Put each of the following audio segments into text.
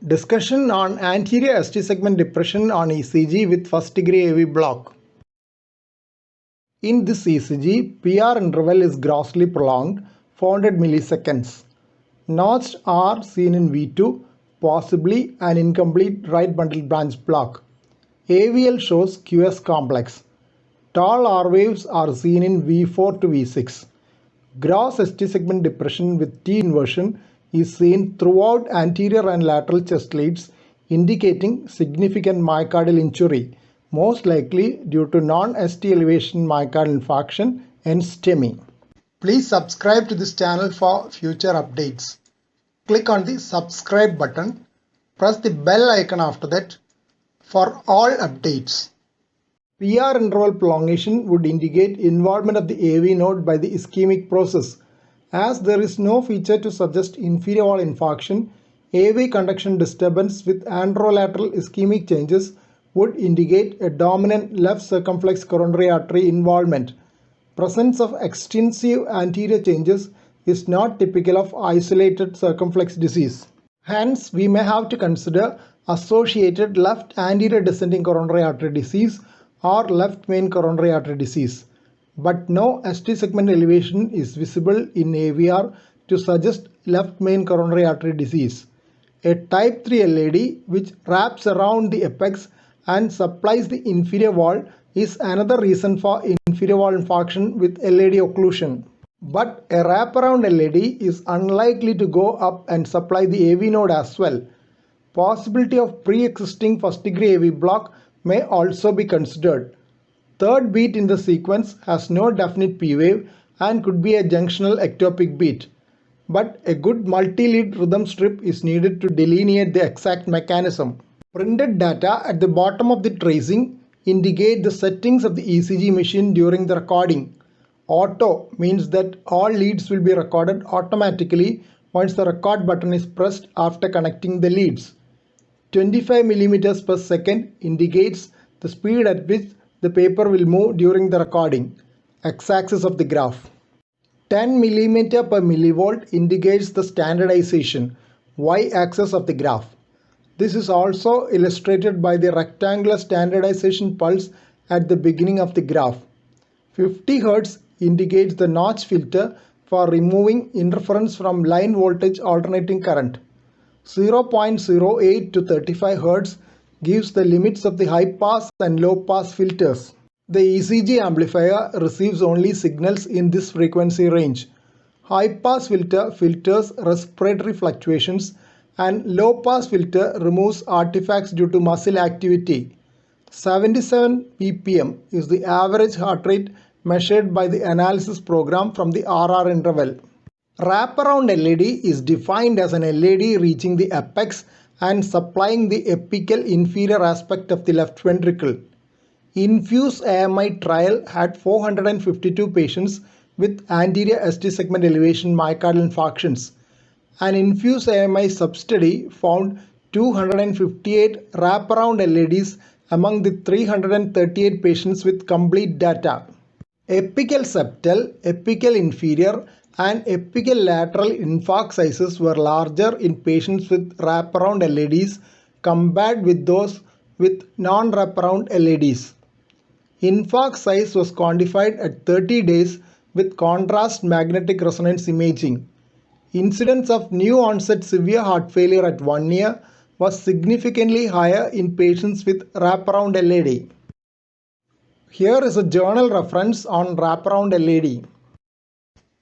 Discussion on anterior ST segment depression on ECG with first degree AV block. In this ECG, PR interval is grossly prolonged, 400 milliseconds. Notched are seen in V2, possibly an incomplete right bundle branch block. AVL shows QS complex. Tall R waves are seen in V4 to V6. Gross ST segment depression with T inversion is seen throughout anterior and lateral chest leads, indicating significant myocardial injury, most likely due to non-ST elevation myocardial infarction and STEMI. Please subscribe to this channel for future updates. Click on the subscribe button. Press the bell icon after that for all updates. PR interval prolongation would indicate involvement of the AV node by the ischemic process. As there is no feature to suggest inferior wall infarction, AV conduction disturbance with anterolateral ischemic changes would indicate a dominant left circumflex coronary artery involvement. Presence of extensive anterior changes is not typical of isolated circumflex disease. Hence, we may have to consider associated left anterior descending coronary artery disease or left main coronary artery disease. But no ST segment elevation is visible in AVR to suggest left main coronary artery disease. A type 3 LAD which wraps around the apex and supplies the inferior wall is another reason for inferior wall infarction with LAD occlusion. But a wraparound LAD is unlikely to go up and supply the AV node as well. Possibility of pre-existing first degree AV block may also be considered. Third beat in the sequence has no definite P wave and could be a junctional ectopic beat. But a good multi-lead rhythm strip is needed to delineate the exact mechanism. Printed data at the bottom of the tracing indicate the settings of the ECG machine during the recording. Auto means that all leads will be recorded automatically once the record button is pressed after connecting the leads. 25 mm per second indicates the speed at which the paper will move during the recording, x-axis of the graph. 10 mm per millivolt indicates the standardization, y-axis of the graph. This is also illustrated by the rectangular standardization pulse at the beginning of the graph. 50 Hz indicates the notch filter for removing interference from line voltage alternating current. 0.08 to 35 Hz gives the limits of the high pass and low pass filters. The ECG amplifier receives only signals in this frequency range. High pass filter filters respiratory fluctuations and low pass filter removes artifacts due to muscle activity. 77 ppm is the average heart rate measured by the analysis program from the RR interval. Wraparound LAD is defined as an LAD reaching the apex and supplying the apical inferior aspect of the left ventricle. Infuse AMI trial had 452 patients with anterior ST segment elevation myocardial infarctions. An Infuse AMI substudy found 258 wraparound LADs among the 338 patients with complete data. Apical septal, apical inferior and apical lateral infarct sizes were larger in patients with wraparound LADs compared with those with non-wraparound LADs. Infarct size was quantified at 30 days with contrast magnetic resonance imaging. Incidence of new onset severe heart failure at 1 year was significantly higher in patients with wraparound LAD. Here is a journal reference on wraparound LAD.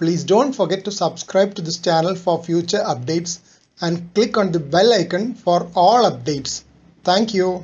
Please don't forget to subscribe to this channel for future updates and click on the bell icon for all updates. Thank you.